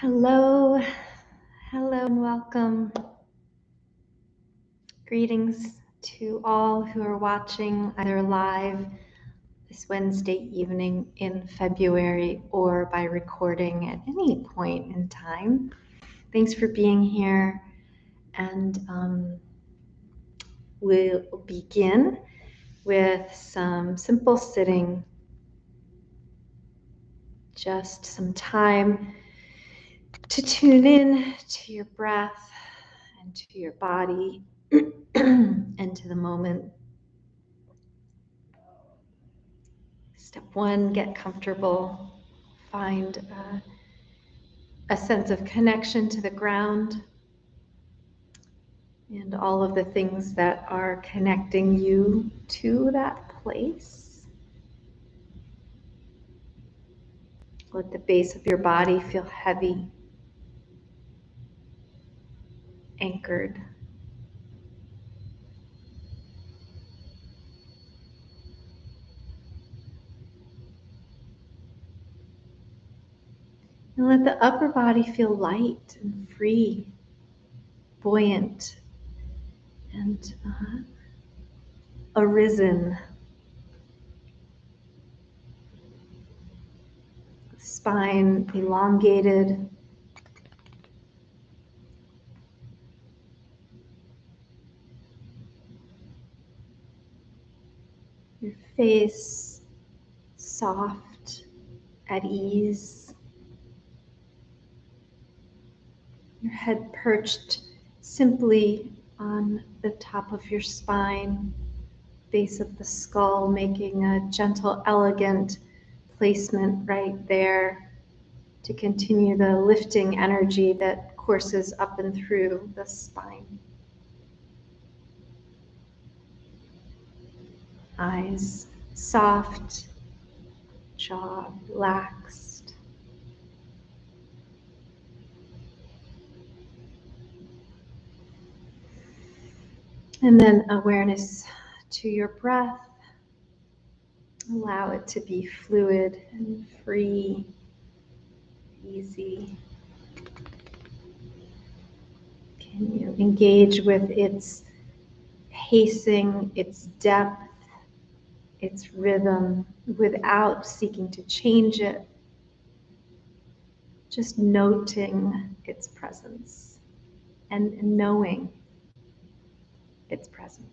Hello, hello and welcome. Greetings to all who are watching either live this Wednesday evening in February or by recording at any point in time. Thanks for being here, and we'll begin with some simple sitting, just some time to tune in to your breath and to your body and to the moment. Step one, get comfortable. Find a sense of connection to the ground and all of the things that are connecting you to that place. Let the base of your body feel heavy, anchored. And let the upper body feel light and free, buoyant, and arisen. Spine elongated. Your face soft, at ease. Your head perched simply on the top of your spine, base of the skull, making a gentle, elegant placement right there to continue the lifting energy that courses up and through the spine. Eyes soft, jaw relaxed. And then awareness to your breath. Allow it to be fluid and free, easy. Can you engage with its pacing, its depth, its rhythm without seeking to change it? Just noting its presence and knowing its presence.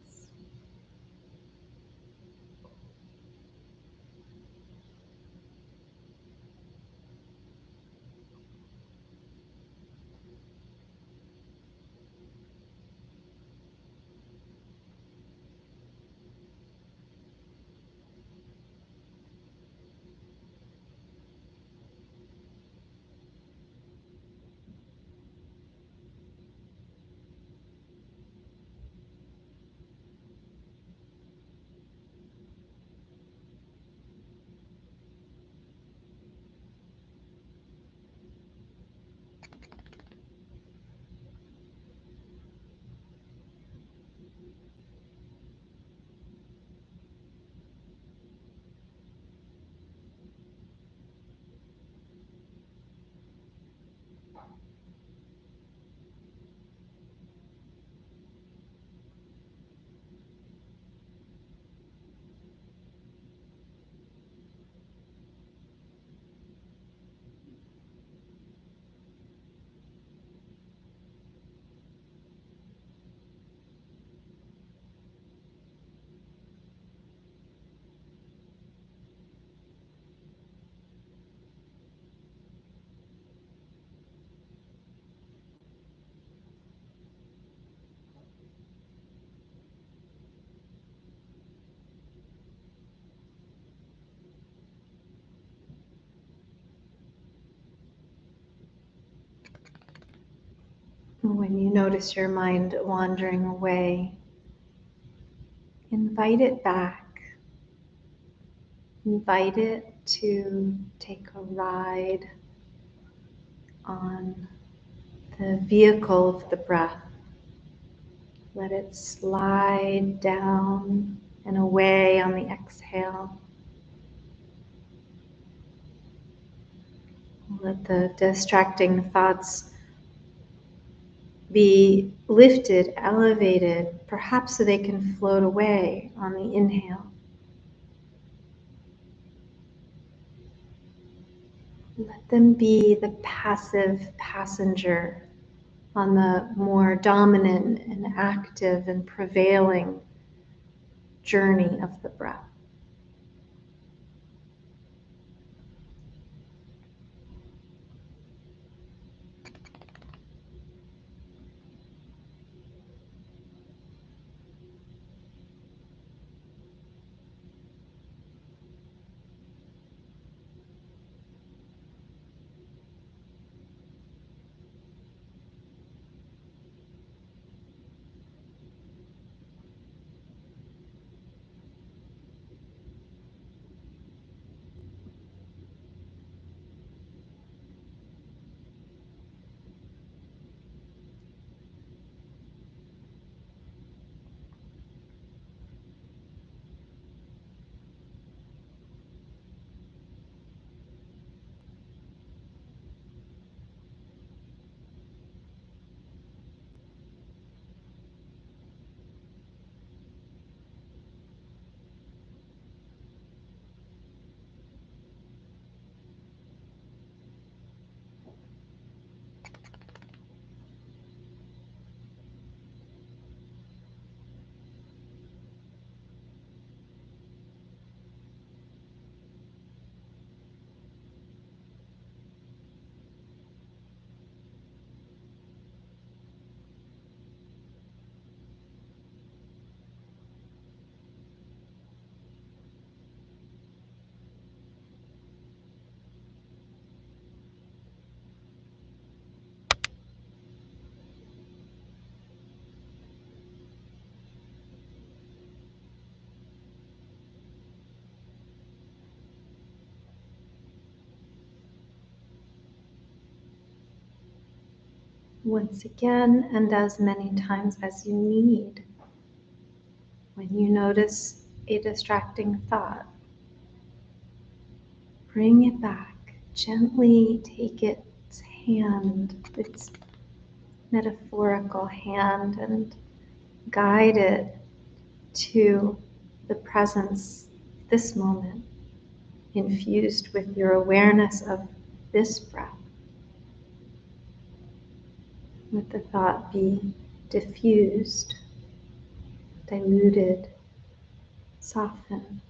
When you notice your mind wandering away, invite it back. Invite it to take a ride on the vehicle of the breath. Let it slide down and away on the exhale. Let the distracting thoughts be lifted, elevated, perhaps so they can float away on the inhale. Let them be the passive passenger on the more dominant and active and prevailing journey of the breath. Once again, and as many times as you need, when you notice a distracting thought, bring it back. Gently take its hand, its metaphorical hand, and guide it to the presence, this moment, infused with your awareness of this breath. Let the thought be diffused, diluted, softened.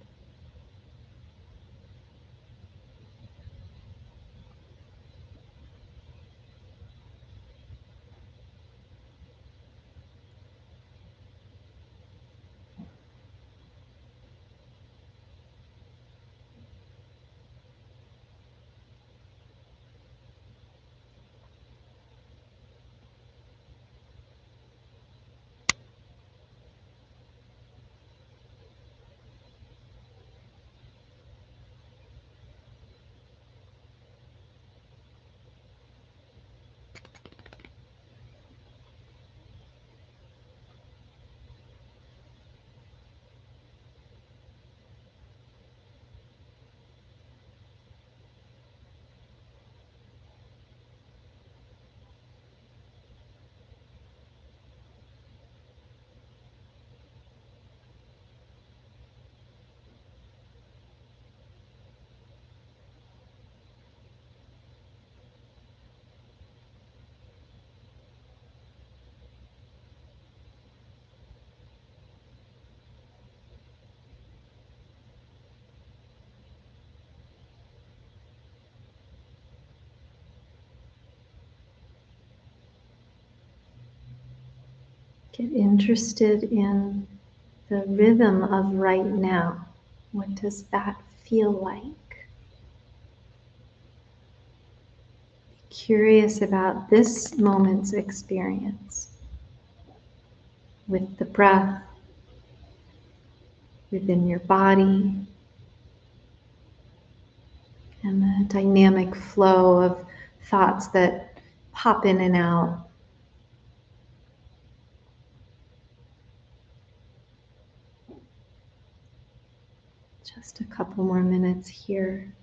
Get interested in the rhythm of right now. What does that feel like? Be curious about this moment's experience with the breath within your body and the dynamic flow of thoughts that pop in and out. Just a couple more minutes here.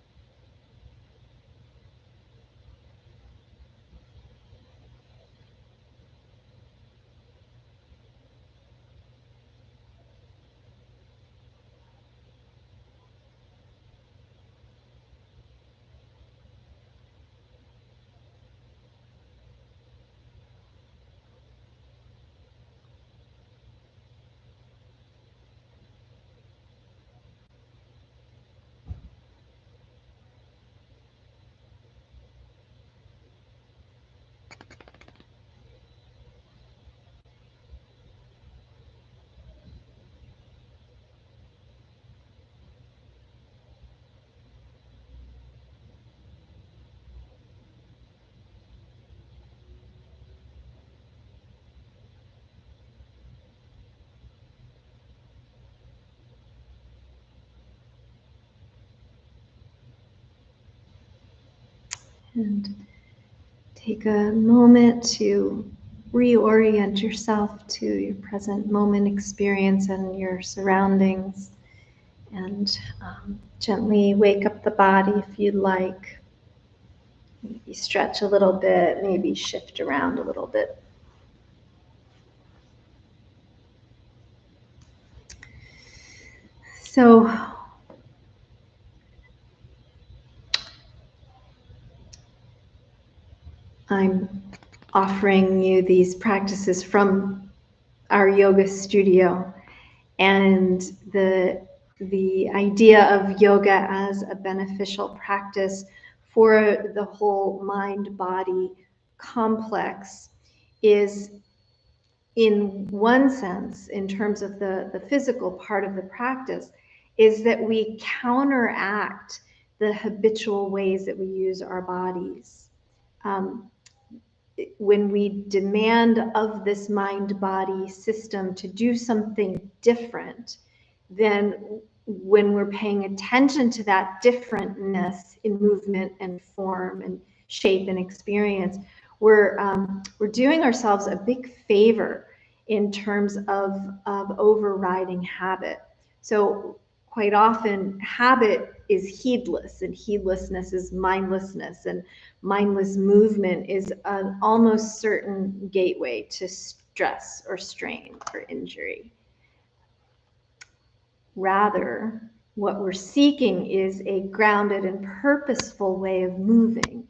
And take a moment to reorient yourself to your present moment experience and your surroundings. And gently wake up the body if you'd like. Maybe stretch a little bit, maybe shift around a little bit. So I'm offering you these practices from our yoga studio, and the idea of yoga as a beneficial practice for the whole mind-body complex is, in one sense, in terms of the physical part of the practice, is that we counteract the habitual ways that we use our bodies. When we demand of this mind-body system to do something different, then when we're paying attention to that differentness in movement and form and shape and experience, we're doing ourselves a big favor in terms of overriding habit. So quite often habit is heedless, and heedlessness is mindlessness, and mindless movement is an almost certain gateway to stress or strain or injury. Rather, what we're seeking is a grounded and purposeful way of moving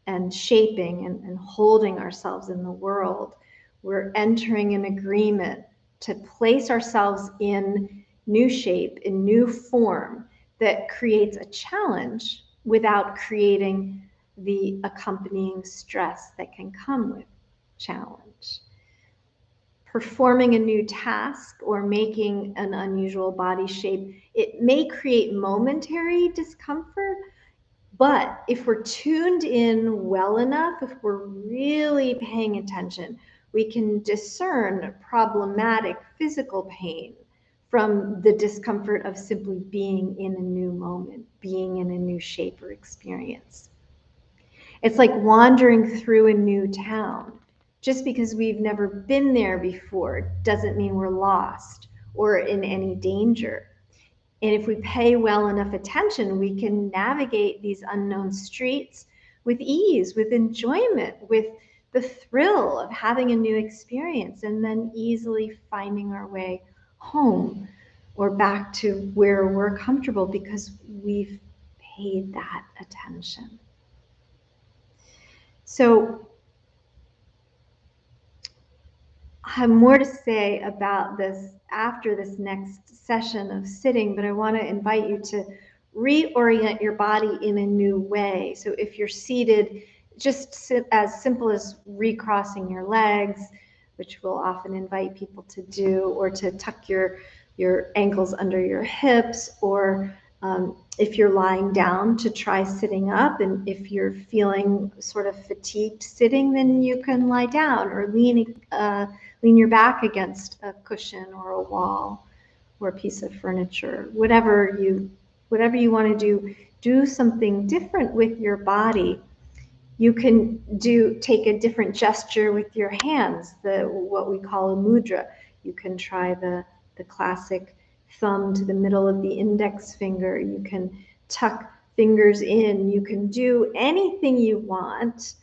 and shaping and holding ourselves in the world. We're entering an agreement to place ourselves in new shape, in new form that creates a challenge without creating the accompanying stress that can come with challenge. Performing a new task or making an unusual body shape, it may create momentary discomfort, but if we're tuned in well enough, if we're really paying attention, we can discern problematic physical pain from the discomfort of simply being in a new moment, being in a new shape or experience. It's like wandering through a new town. Just because we've never been there before doesn't mean we're lost or in any danger. And if we pay well enough attention, we can navigate these unknown streets with ease, with enjoyment, with the thrill of having a new experience, and then easily finding our way home or back to where we're comfortable because we've paid that attention. So I have more to say about this after this next session of sitting, but I want to invite you to reorient your body in a new way. So if you're seated, just sit as simple as recrossing your legs, which we'll often invite people to do, or to tuck your ankles under your hips, or if you're lying down, to try sitting up. And if you're feeling sort of fatigued sitting, then you can lie down or lean your back against a cushion or a wall or a piece of furniture. Whatever you want to do something different with your body. You can take a different gesture with your hands, what we call a mudra. You can try the classic thumb to the middle of the index finger. You can tuck fingers in. You can do anything you want.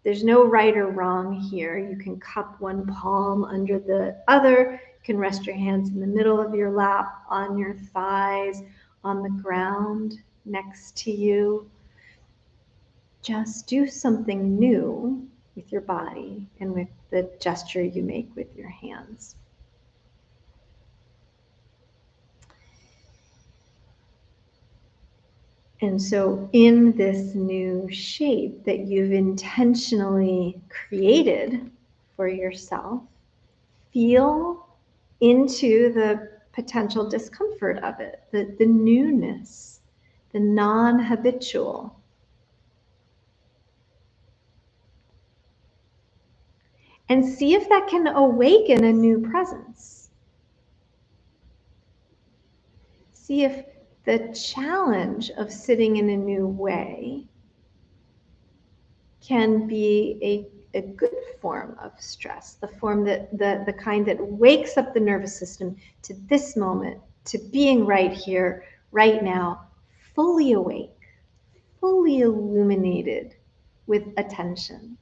There's no right or wrong here. You can cup one palm under the other. You can rest your hands in the middle of your lap, on your thighs, on the ground next to you. Just do something new with your body and with the gesture you make with your hands. And so in this new shape that you've intentionally created for yourself, feel into the potential discomfort of it, the newness, the non-habitual. And see if that can awaken a new presence. See if the challenge of sitting in a new way can be a good form of stress, the form that the kind that wakes up the nervous system to this moment, to being right here, right now, fully awake, fully illuminated with attention.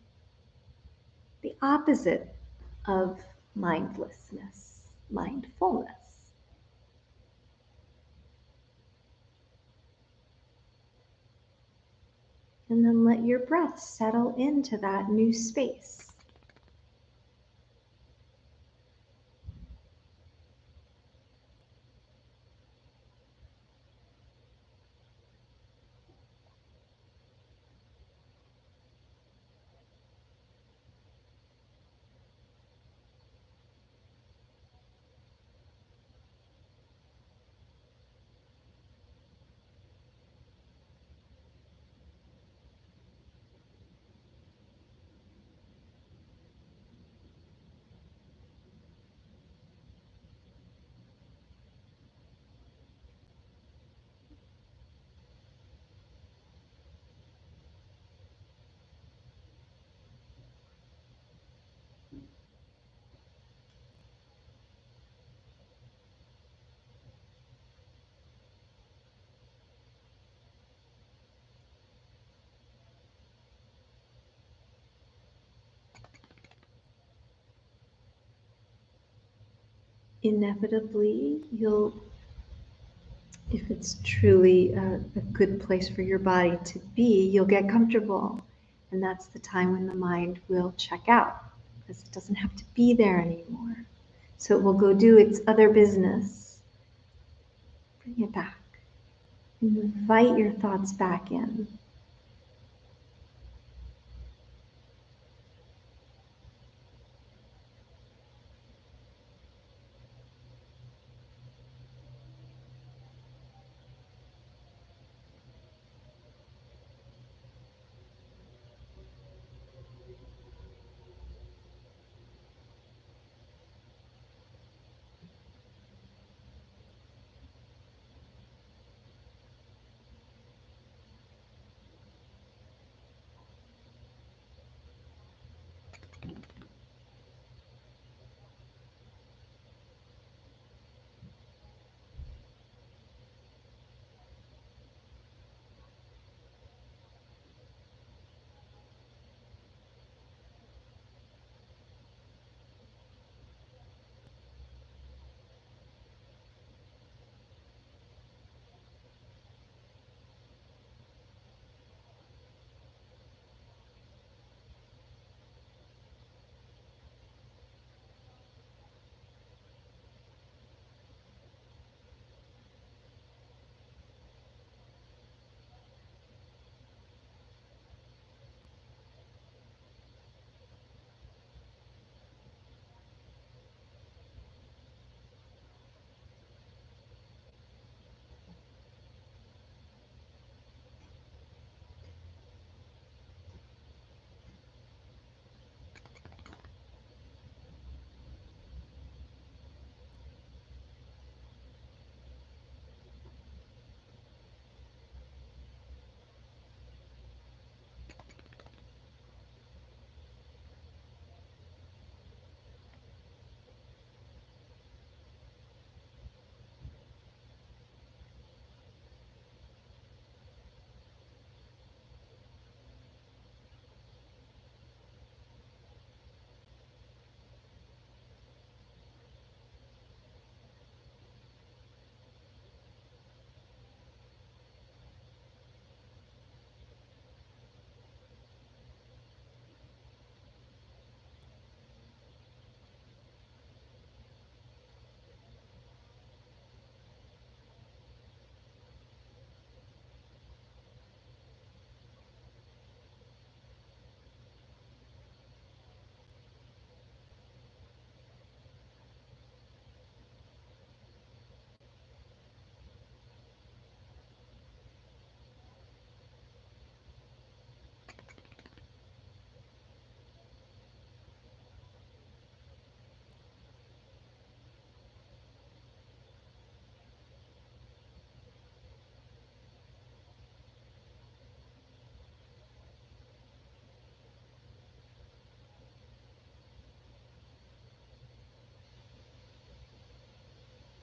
The opposite of mindlessness, mindfulness. And then let your breath settle into that new space. Inevitably, if it's truly a good place for your body to be, you'll get comfortable. And that's the time when the mind will check out, because it doesn't have to be there anymore. So it will go do its other business. Bring it back. Invite your thoughts back in.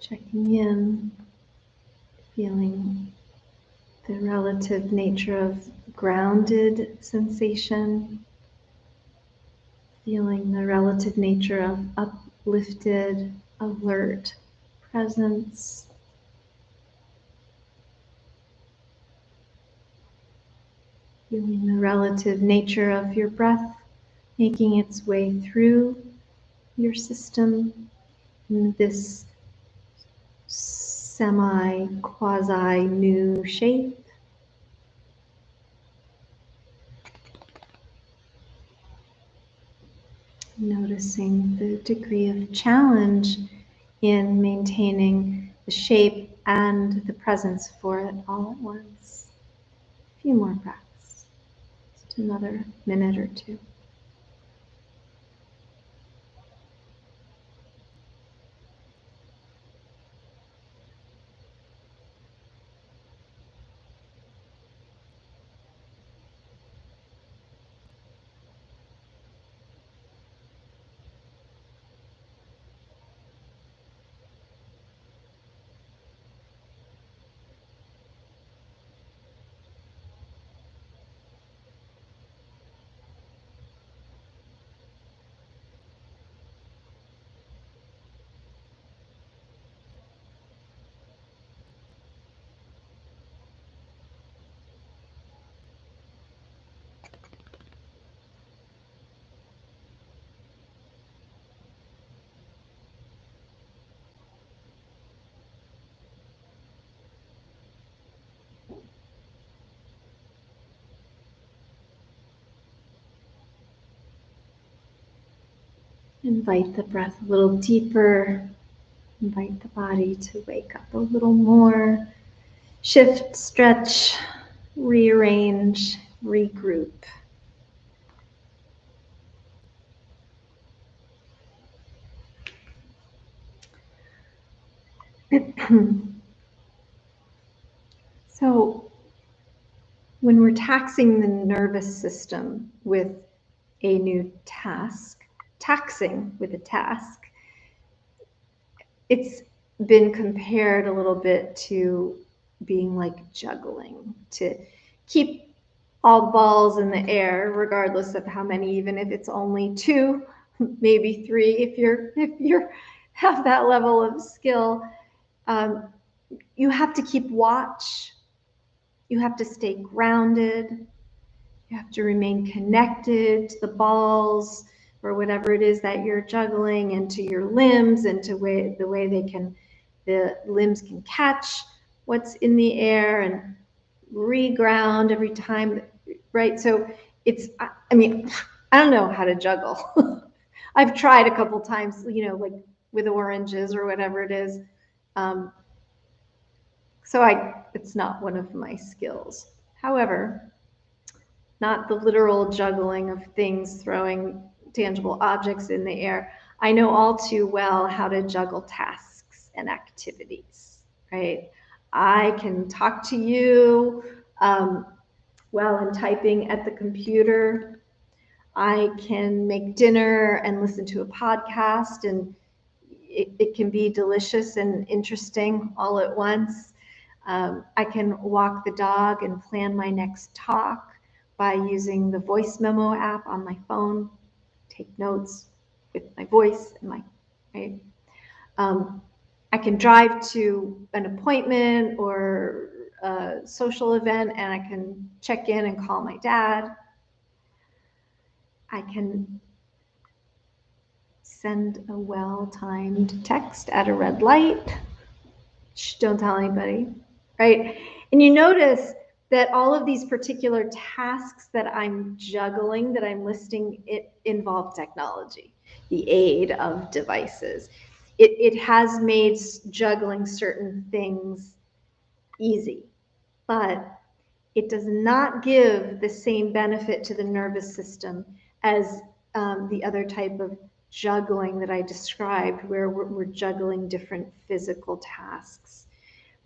Checking in, feeling the relative nature of grounded sensation, feeling the relative nature of uplifted, alert presence. Feeling the relative nature of your breath making its way through your system in this semi-quasi new shape. Noticing the degree of challenge in maintaining the shape and the presence for it all at once. A few more breaths, just another minute or two. Invite the breath a little deeper. Invite the body to wake up a little more. Shift, stretch, rearrange, regroup. So, when we're taxing the nervous system with a new task, taxing with a task, it's been compared a little bit to being like juggling, to keep all balls in the air, regardless of how many, even if it's only two, maybe three, if you're have that level of skill. You have to keep watch. You have to stay grounded. You have to remain connected to the balls or whatever it is that you're juggling, and to your limbs, and to the way the limbs can catch what's in the air and reground every time, right? So it's, I mean, I don't know how to juggle. I've tried a couple times, like with oranges or whatever it is. So it's not one of my skills. However, not the literal juggling of things, throwing tangible objects in the air. I know all too well how to juggle tasks and activities, right? I can talk to you while I'm typing at the computer. I can make dinner and listen to a podcast, and it can be delicious and interesting all at once. I can walk the dog and plan my next talk by using the voice memo app on my phone, take notes with my voice and right? I can drive to an appointment or a social event, and I can check in and call my dad. I can send a well-timed text at a red light. Shh, don't tell anybody, right? And you notice that all of these particular tasks that I'm juggling, that I'm listing, it involve technology, the aid of devices. It has made juggling certain things easy, but it does not give the same benefit to the nervous system as the other type of juggling that I described, where we're juggling different physical tasks.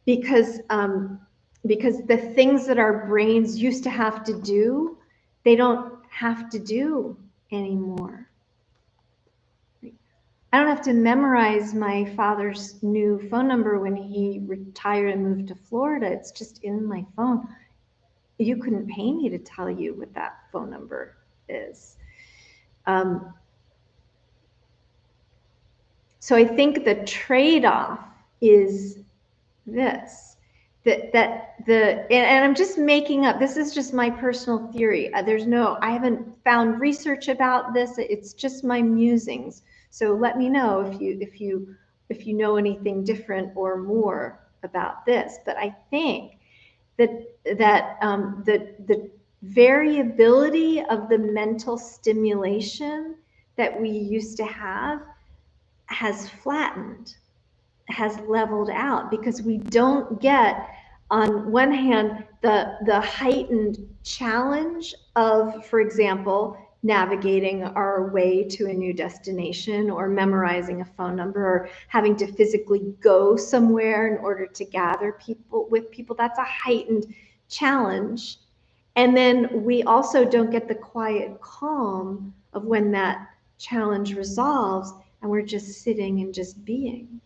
Because the things that our brains used to have to do, they don't have to do anymore. I don't have to memorize my father's new phone number when he retired and moved to Florida. It's just in my phone. You couldn't pay me to tell you what that phone number is. So I think the trade-off is this, and I'm just making up, this is just my personal theory. I haven't found research about this. It's just my musings. So let me know if you know anything different or more about this. But I think that the variability of the mental stimulation that we used to have has flattened, has leveled out, because we don't get, on one hand, the heightened challenge of, for example, navigating our way to a new destination, or memorizing a phone number, or having to physically go somewhere in order to gather with people. That's a heightened challenge. And then we also don't get the quiet calm of when that challenge resolves and we're just sitting and just being.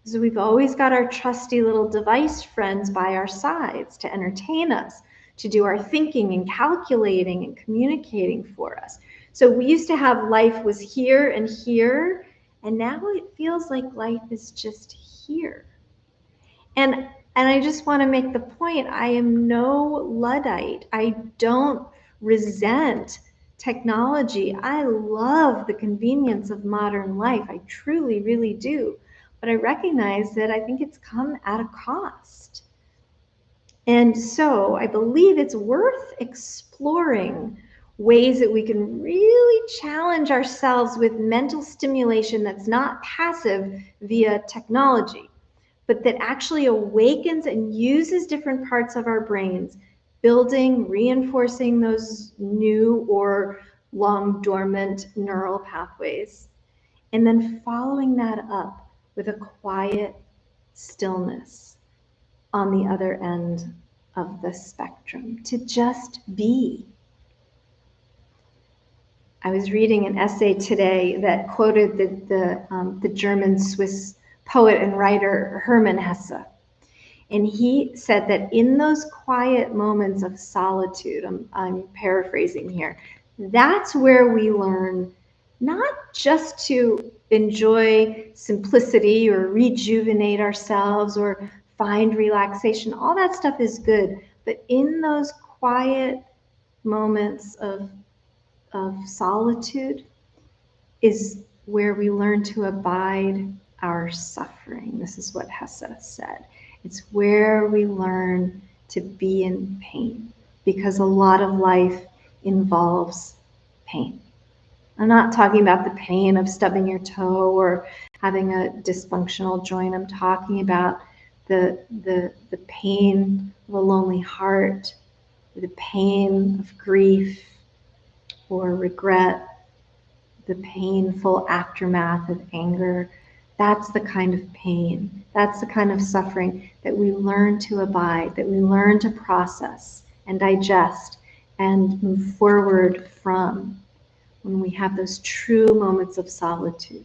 So we've always got our trusty little device friends by our sides to entertain us, to do our thinking and calculating and communicating for us. So we used to have life was here, and now it feels like life is just here. And I just want to make the point, I am no Luddite. I don't resent technology. I love the convenience of modern life. I truly, really do. But I recognize that I think it's come at a cost. And so I believe it's worth exploring ways that we can really challenge ourselves with mental stimulation that's not passive via technology, but that actually awakens and uses different parts of our brains, building, reinforcing those new or long dormant neural pathways, and then following that up with a quiet stillness on the other end of the spectrum, to just be. I was reading an essay today that quoted the German Swiss poet and writer Hermann Hesse. And he said that in those quiet moments of solitude, I'm paraphrasing here, that's where we learn not just to enjoy simplicity or rejuvenate ourselves or find relaxation. All that stuff is good. But in those quiet moments of solitude is where we learn to abide our suffering. This is what Hesse said. It's where we learn to be in pain, because a lot of life involves pain. I'm not talking about the pain of stubbing your toe or having a dysfunctional joint. I'm talking about the pain of a lonely heart, the pain of grief or regret, the painful aftermath of anger. That's the kind of pain, that's the kind of suffering that we learn to abide, that we learn to process and digest and move forward from when we have those true moments of solitude,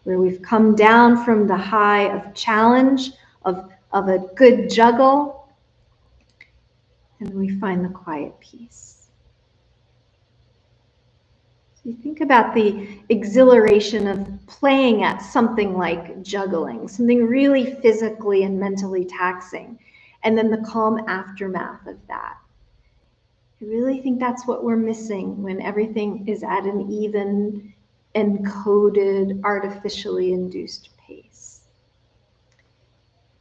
where we've come down from the high of challenge, of a good juggle, and we find the quiet peace. You think about the exhilaration of playing at something like juggling, something really physically and mentally taxing, and then the calm aftermath of that. I really think that's what we're missing when everything is at an even, encoded, artificially induced pace.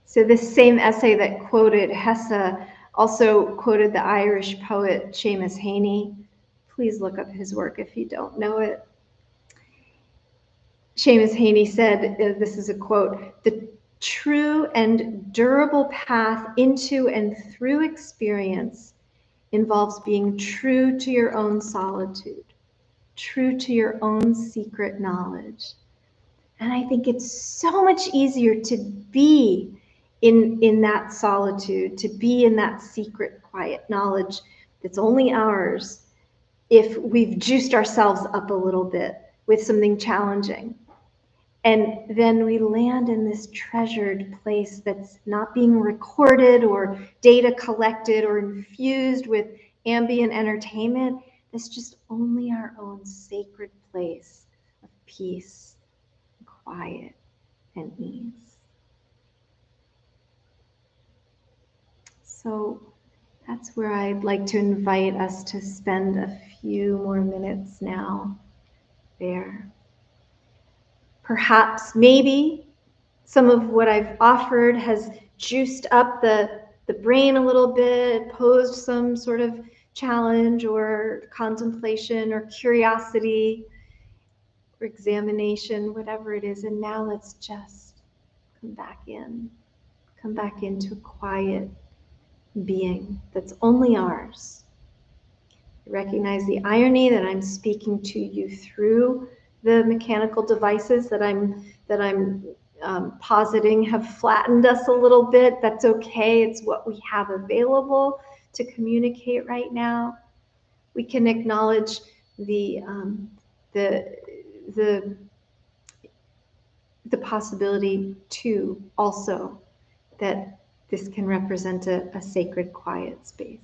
So this same essay that quoted Hesse also quoted the Irish poet Seamus Heaney. Please look up his work if you don't know it. Seamus Heaney said, this is a quote, "The true and durable path into and through experience involves being true to your own solitude, true to your own secret knowledge." And I think it's so much easier to be in that solitude, to be in that secret, quiet knowledge that's only ours, if we've juiced ourselves up a little bit with something challenging. And then we land in this treasured place that's not being recorded or data collected or infused with ambient entertainment. It's just only our own sacred place of peace, quiet, and ease. So that's where I'd like to invite us to spend a few more minutes now there. Perhaps, maybe, some of what I've offered has juiced up the brain a little bit, posed some sort of challenge or contemplation or curiosity or examination, whatever it is. And now let's just come back into a quiet being that's only ours. Recognize the irony that I'm speaking to you through the mechanical devices that I'm positing have flattened us a little bit. That's okay. It's what we have available to communicate right now. We can acknowledge the possibility too, also, that this can represent a sacred, quiet space.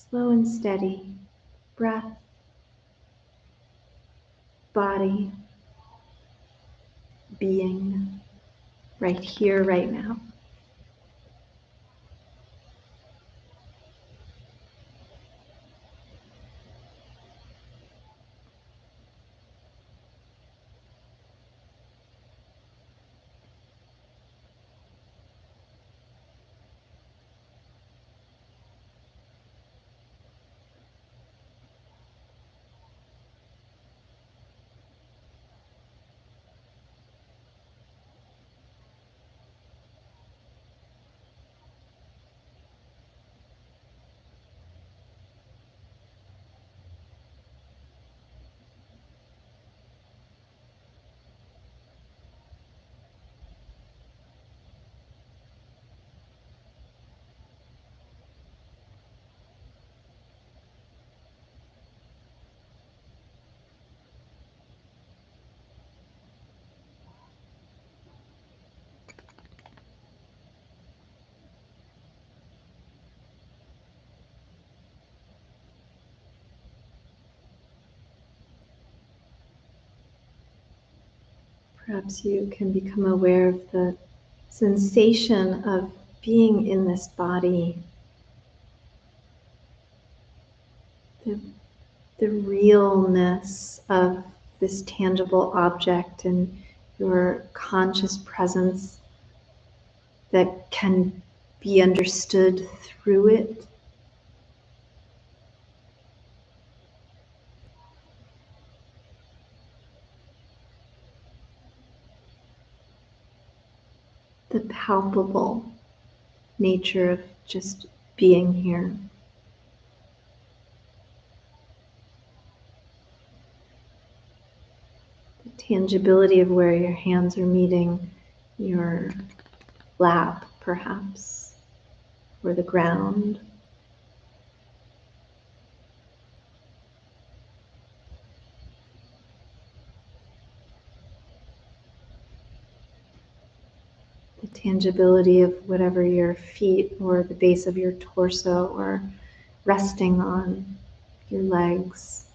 Slow and steady breath, body, being, right here, right now. Perhaps you can become aware of the sensation of being in this body, the realness of this tangible object and your conscious presence that can be understood through it. The palpable nature of just being here. The tangibility of where your hands are meeting your lap, perhaps, or the ground. The tangibility of whatever your feet or the base of your torso or resting on your legs,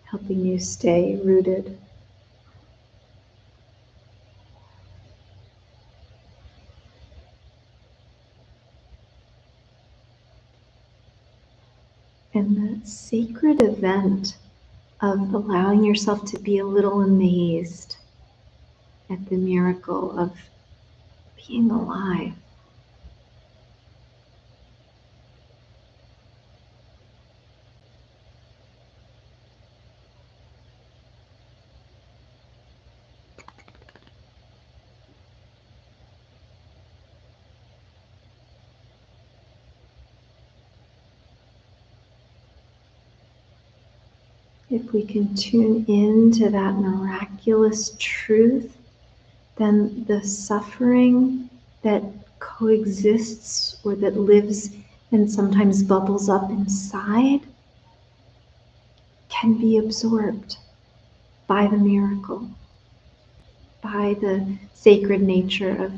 helping you stay rooted. And the sacred event of allowing yourself to be a little amazed at the miracle of being alive. If we can tune into that miraculous truth, then the suffering that coexists or that lives and sometimes bubbles up inside can be absorbed by the miracle, by the sacred nature of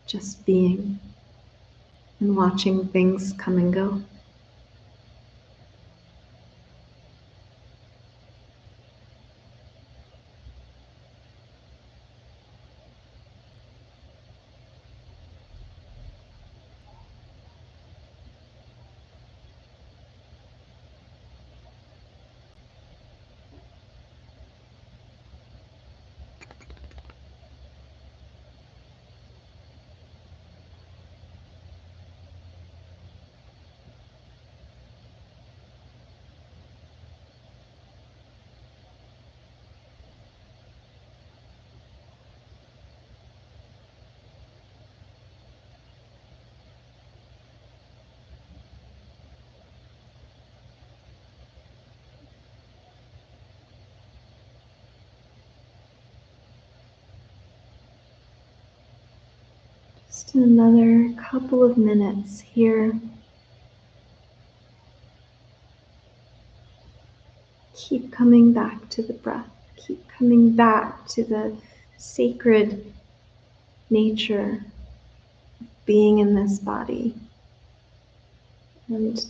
just being and watching things come and go. Just another couple of minutes here. Keep coming back to the breath. Keep coming back to the sacred nature of being in this body and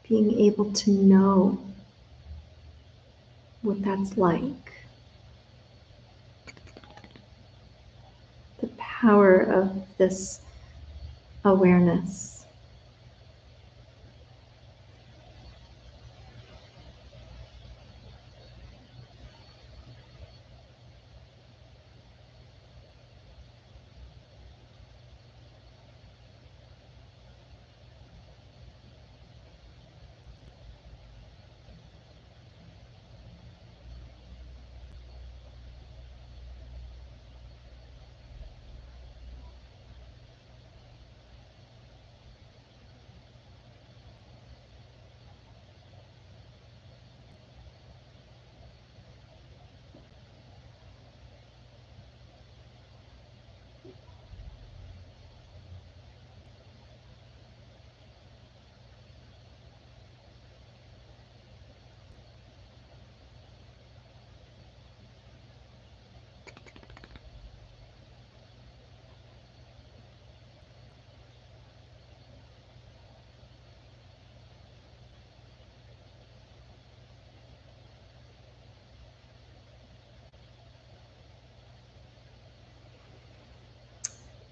being able to know what that's like. The power of this awareness.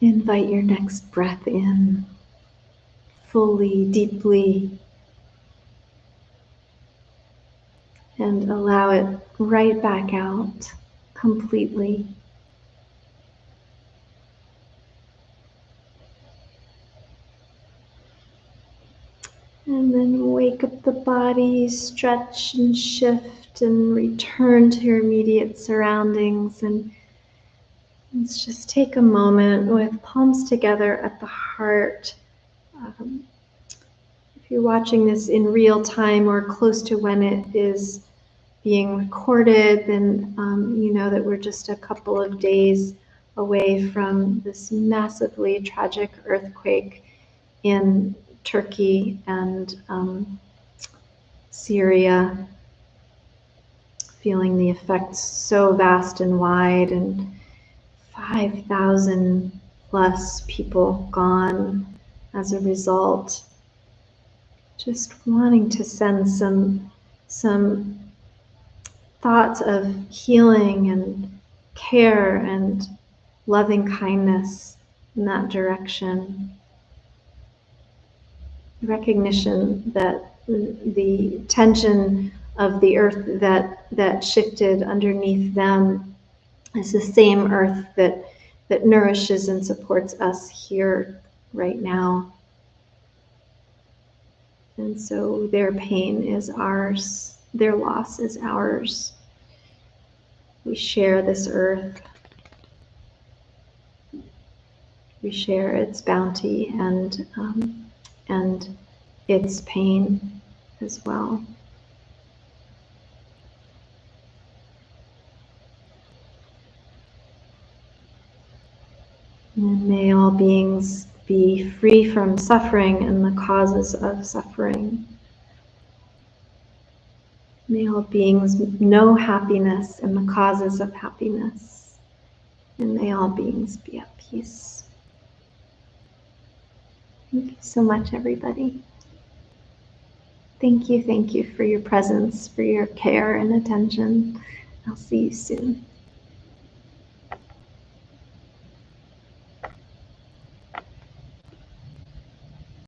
Invite your next breath in fully, deeply, and allow it right back out completely. And then wake up the body, stretch and shift and return to your immediate surroundings. And let's just take a moment with palms together at the heart. If you're watching this in real time or close to when it is being recorded, then you know that we're just a couple of days away from this massively tragic earthquake in Turkey and Syria, feeling the effects so vast and wide, and 5,000 plus people gone as a result. Just wanting to send some thoughts of healing and care and loving kindness in that direction. Recognition that the tension of the earth that shifted underneath them is the same earth that nourishes and supports us here right now. And so their pain is ours, their loss is ours. We share this earth. We share its bounty and its pain as well. And may all beings be free from suffering and the causes of suffering. May all beings know happiness and the causes of happiness. And may all beings be at peace. Thank you so much, everybody. Thank you for your presence, for your care and attention. I'll see you soon.